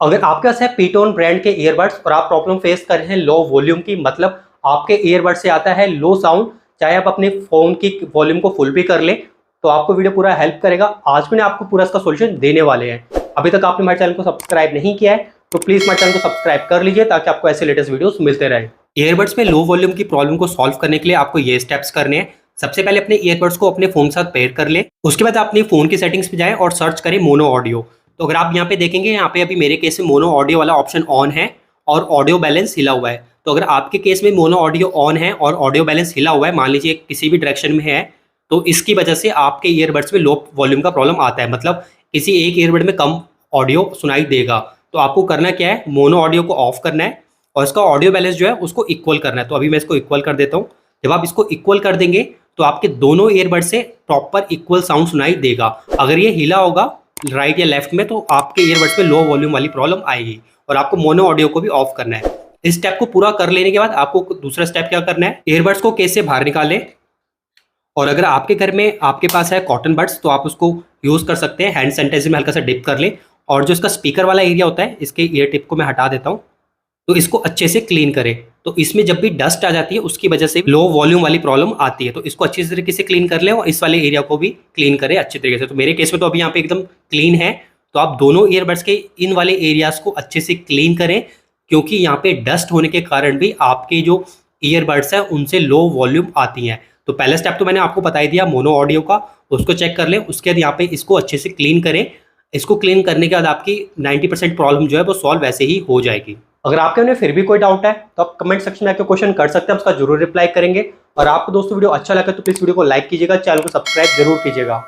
अगर आपके पास है पीटोन ब्रांड के ईयरबड्स और आप प्रॉब्लम फेस कर रहे हैं लो वॉल्यूम की, मतलब आपके ईयरबड से आता है लो साउंड, चाहे आप अपने फोन की वॉल्यूम को फुल भी कर लें, तो आपको वीडियो पूरा हेल्प करेगा। आज मैंने आपको पूरा इसका सोल्यूशन देने वाले हैं। अभी तक आपने हमारे चैनल को सब्सक्राइब नहीं किया है तो प्लीज हमारे चैनल को सब्सक्राइब कर लीजिए ताकि आपको ऐसे लेटेस्ट वीडियोस मिलते रहे। ईयरबड्स में लो वॉल्यूम की प्रॉब्लम को सॉल्व करने के लिए आपको ये स्टेप्स करने हैं। सबसे पहले अपने ईयरबड्स को अपने फोन के साथ पेयर कर ले। उसके बाद अपने फोन की सेटिंग्स पे जाएं और सर्च करें मोनो ऑडियो। तो अगर आप यहाँ पे देखेंगे, यहाँ पे अभी मेरे केस में मोनो ऑडियो वाला ऑप्शन ऑन है और ऑडियो बैलेंस हिला हुआ है। तो अगर आपके केस में मोनो ऑडियो ऑन है और ऑडियो बैलेंस हिला हुआ है, मान लीजिए किसी भी डायरेक्शन में है, तो इसकी वजह से आपके ईयरबड्स में लो वॉल्यूम का प्रॉब्लम आता है, मतलब किसी एक ईयरबड में कम ऑडियो सुनाई देगा। तो आपको करना क्या है, मोनो ऑडियो को ऑफ करना है और इसका ऑडियो बैलेंस जो है उसको इक्वल करना है। तो अभी मैं इसको इक्वल कर देता हूँ। जब आप इसको इक्वल कर देंगे तो आपके दोनों ईयरबड से प्रॉपर इक्वल साउंड सुनाई देगा। अगर ये हिला होगा राइट या लेफ्ट में तो आपके ईयरबड्स में लो वॉल्यूम वाली प्रॉब्लम आएगी और आपको मोनो ऑडियो को भी ऑफ करना है। इस स्टेप को पूरा कर लेने के बाद आपको दूसरा स्टेप क्या करना है, ईयरबड्स को केस से बाहर निकालें और अगर आपके घर में आपके पास है कॉटन बड्स तो आप उसको यूज़ कर सकते हैं। हैंड सैनिटाइजर में हल्का सा डिप कर लें और जो इसका स्पीकर वाला एरिया होता है, इसके ईयर टिप को मैं हटा देता हूँ, तो इसको अच्छे से क्लीन करें। तो इसमें जब भी डस्ट आ जाती है उसकी वजह से लो वॉल्यूम वाली प्रॉब्लम आती है, तो इसको अच्छी तरीके से क्लीन कर लें और इस वाले एरिया को भी क्लीन करें अच्छे तरीके से। तो मेरे केस में तो अभी यहाँ पे एकदम क्लीन है। तो आप दोनों ईयरबड्स के इन वाले एरियाज को अच्छे से क्लीन करें, क्योंकि यहाँ पे डस्ट होने के कारण भी आपके जो ईयरबड्स हैं उनसे लो वॉल्यूम आती हैं। तो पहला स्टेप तो मैंने आपको बता ही दिया मोनो ऑडियो का, उसको चेक कर लें। उसके बाद यहाँ पे इसको अच्छे से क्लीन करें। इसको क्लीन करने के बाद आपकी 90% प्रॉब्लम जो है वो सॉल्व वैसे ही हो जाएगी। अगर आपके में फिर भी कोई डाउट है तो आप कमेंट सेक्शन में आके क्वेश्चन कर सकते हैं, उसका जरूर रिप्लाई करेंगे। और आपको दोस्तों वीडियो अच्छा लगा तो प्लीज वीडियो को लाइक कीजिएगा, चैनल को सब्सक्राइब जरूर कीजिएगा।